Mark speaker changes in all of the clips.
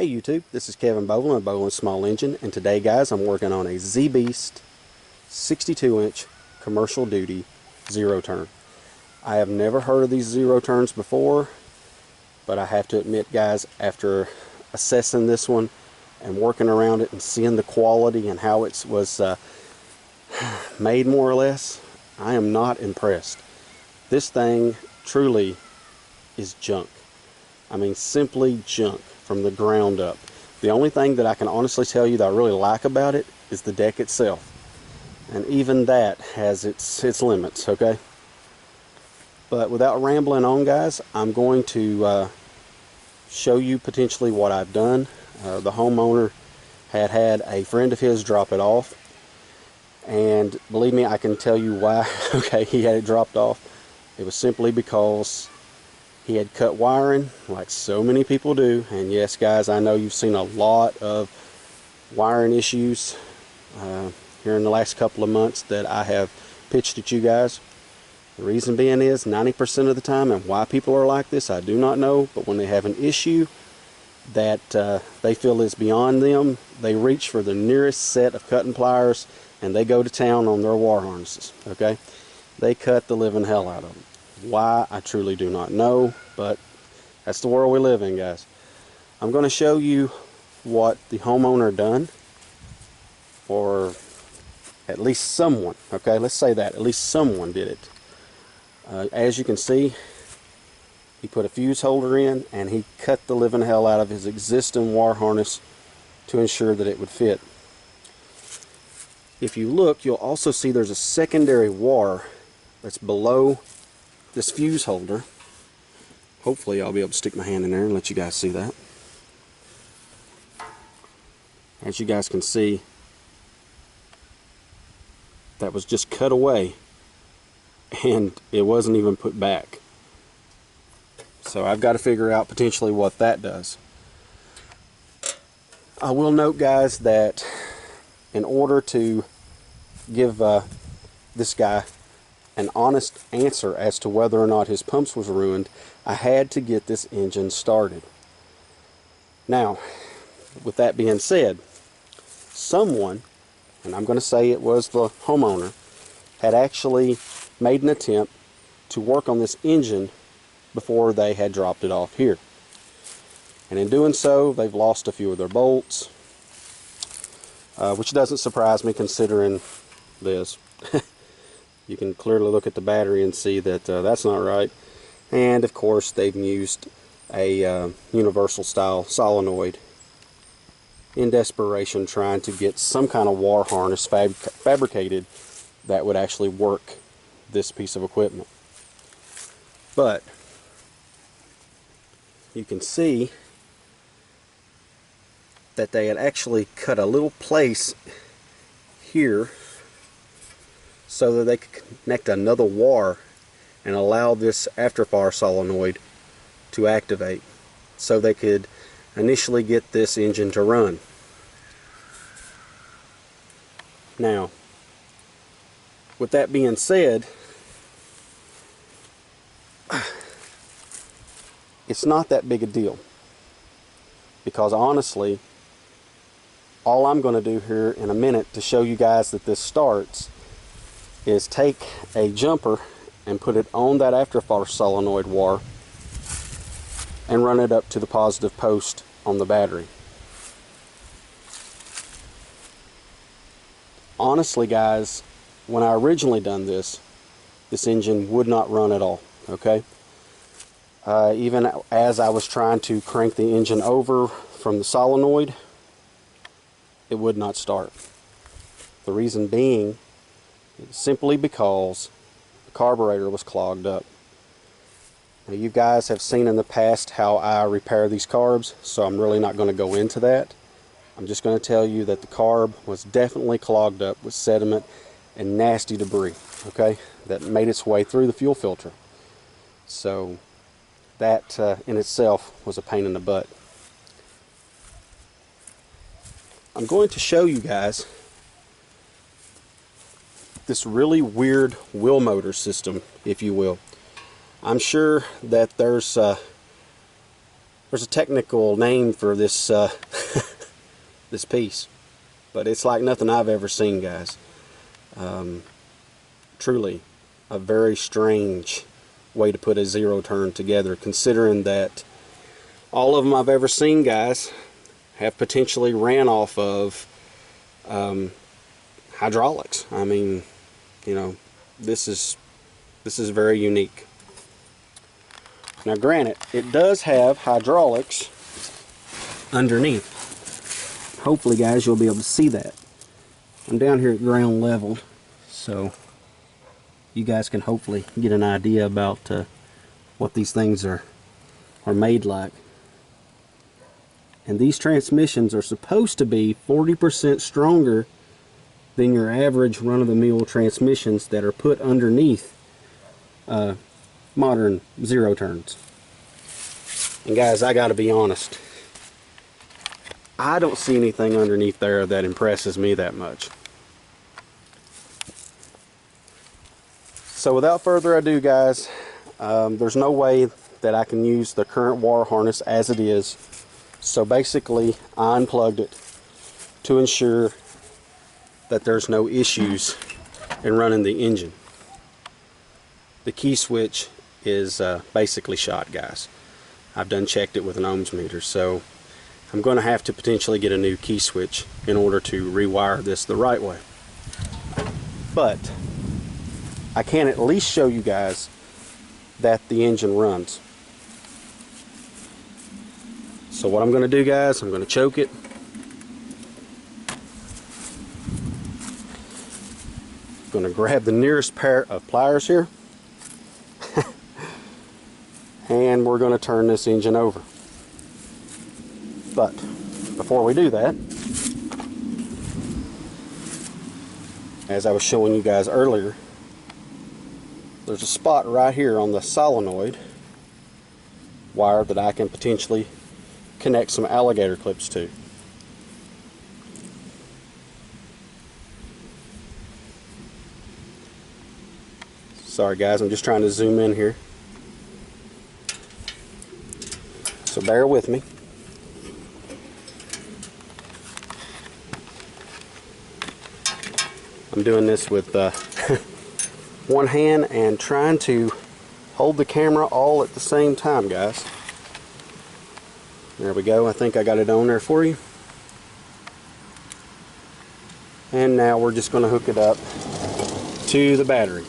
Speaker 1: Hey YouTube, this is Kevin Boland of Boland Small Engine, and today guys I'm working on a Z-Beast 62-inch commercial duty zero turn. I have never heard of these zero turns before, but I have to admit guys, after assessing this one and working around it and seeing the quality and how it was made more or less, I am not impressed. This thing truly is junk. I mean, simply junk from the ground up. The only thing that I can honestly tell you that I really like about it is the deck itself, and even that has its limits, okay? But without rambling on guys, I'm going to show you potentially what I've done. The homeowner had a friend of his drop it off, and believe me, I can tell you why. Okay, he had it dropped off. It was simply because he had cut wiring like so many people do. And yes guys, I know you've seen a lot of wiring issues here in the last couple of months that I have pitched at you guys. The reason being is 90% of the time, and why people are like this I do not know, but when they have an issue that they feel is beyond them, they reach for the nearest set of cutting pliers and they go to town on their wire harnesses. Okay, they cut the living hell out of them. Why, I truly do not know, but that's the world we live in, guys. I'm going to show you what the homeowner done, or at least someone, okay, let's say that, at least someone did it. As you can see, he put a fuse holder in and he cut the living hell out of his existing wire harness to ensure that it would fit. If you look, you'll also see there's a secondary wire that's below this fuse holder. Hopefully I'll be able to stick my hand in there and let you guys see that. As you guys can see, that was just cut away and it wasn't even put back. So I've got to figure out potentially what that does. I will note guys that in order to give this guy an honest answer as to whether or not his pumps was ruined, I had to get this engine started. Now, with that being said, someone, and I'm going to say it was the homeowner, had actually made an attempt to work on this engine before they had dropped it off here. And in doing so, they've lost a few of their bolts, which doesn't surprise me considering this. You can clearly look at the battery and see that that's not right. And of course they've used a universal style solenoid in desperation, trying to get some kind of wire harness fabricated that would actually work this piece of equipment. But you can see that they had actually cut a little place here so that they could connect another wire and allow this afterfire solenoid to activate, so they could initially get this engine to run. Now, with that being said, it's not that big a deal, because honestly, all I'm going to do here in a minute to show you guys that this starts is take a jumper and put it on that afterfire solenoid wire and run it up to the positive post on the battery. Honestly guys, when I originally done this engine would not run at all, okay? Even as I was trying to crank the engine over from the solenoid, it would not start. The reason being simply because the carburetor was clogged up. Now you guys have seen in the past how I repair these carbs, so I'm really not going to go into that. I'm just going to tell you that the carb was definitely clogged up with sediment and nasty debris, okay, that made its way through the fuel filter. So that in itself was a pain in the butt. I'm going to show you guys this really weird wheel motor system, if you will. I'm sure that there's there's a technical name for this this piece, but it's like nothing I've ever seen, guys. Truly a very strange way to put a zero turn together, considering that all of them I've ever seen, guys, have potentially ran off of hydraulics. I mean, you know, this is very unique. Now granted, it does have hydraulics underneath. Hopefully, guys, you'll be able to see that. I'm down here at ground level, so you guys can hopefully get an idea about what these things are made like. And these transmissions are supposed to be 40% stronger than your average run-of-the-mill transmissions that are put underneath modern zero turns. And guys, I gotta be honest, I don't see anything underneath there that impresses me that much. So without further ado, guys, there's no way that I can use the current wire harness as it is. So basically, I unplugged it to ensure that there's no issues in running the engine. The key switch is basically shot, guys. I've done checked it with an ohms meter, so I'm going to have to potentially get a new key switch in order to rewire this the right way. But I can at least show you guys that the engine runs. So what I'm going to do, guys, I'm going to choke it. I'm going to grab the nearest pair of pliers here. And we're going to turn this engine over. But before we do that, as I was showing you guys earlier, there's a spot right here on the solenoid wire that I can potentially connect some alligator clips to. Sorry guys, I'm just trying to zoom in here. So bear with me. I'm doing this with one hand and trying to hold the camera all at the same time, guys. There we go. I think I got it on there for you. And now we're just going to hook it up to the battery.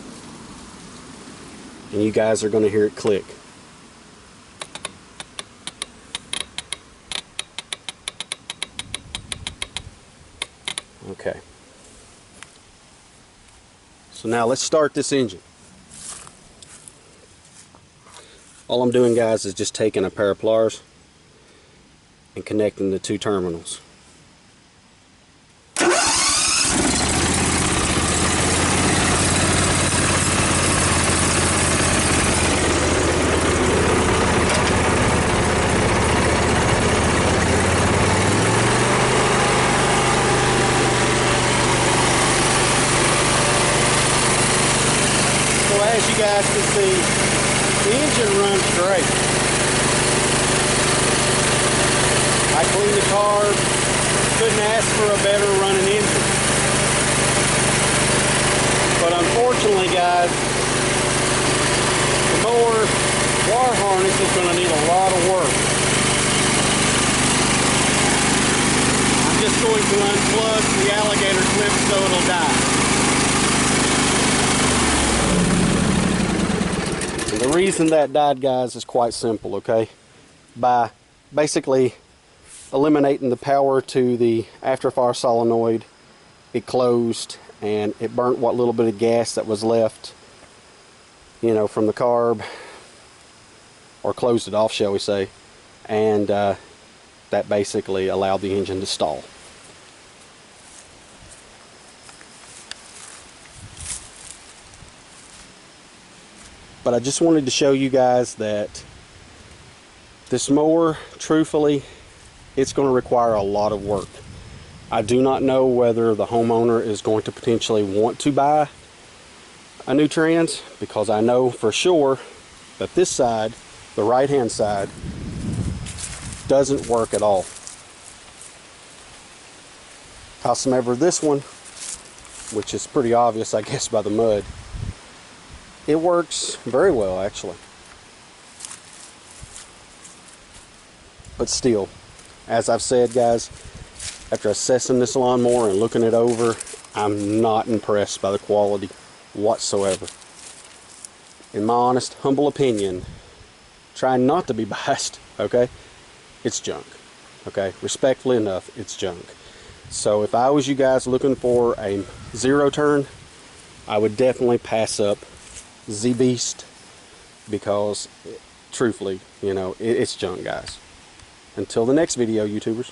Speaker 1: And you guys are going to hear it click. Okay. So now let's start this engine. All I'm doing, guys, is just taking a pair of pliers and connecting the two terminals. As you guys can see, the engine runs great. I cleaned the car, couldn't ask for a better running engine. But unfortunately, guys, the mower wire harness is going to need a lot of work. I'm just going to unplug the alligator clip so it'll die. The reason that died, guys, is quite simple, okay? By basically eliminating the power to the afterfire solenoid, it closed and it burnt what little bit of gas that was left, you know, from the carb, or closed it off, shall we say, and that basically allowed the engine to stall. But I just wanted to show you guys that this mower, truthfully, it's going to require a lot of work. I do not know whether the homeowner is going to potentially want to buy a new trans, because I know for sure that this side, the right hand side, doesn't work at all. Howsoever, this one, which is pretty obvious, I guess, by the mud, it works very well, actually. But still, as I've said, guys, after assessing this lawnmower and looking it over, I'm not impressed by the quality whatsoever. In my honest, humble opinion, trying not to be biased, okay, it's junk. Okay, respectfully enough, it's junk. So if I was you guys looking for a zero turn, I would definitely pass up Z-Beast, because truthfully, you know, it's junk, guys. Until the next video, YouTubers.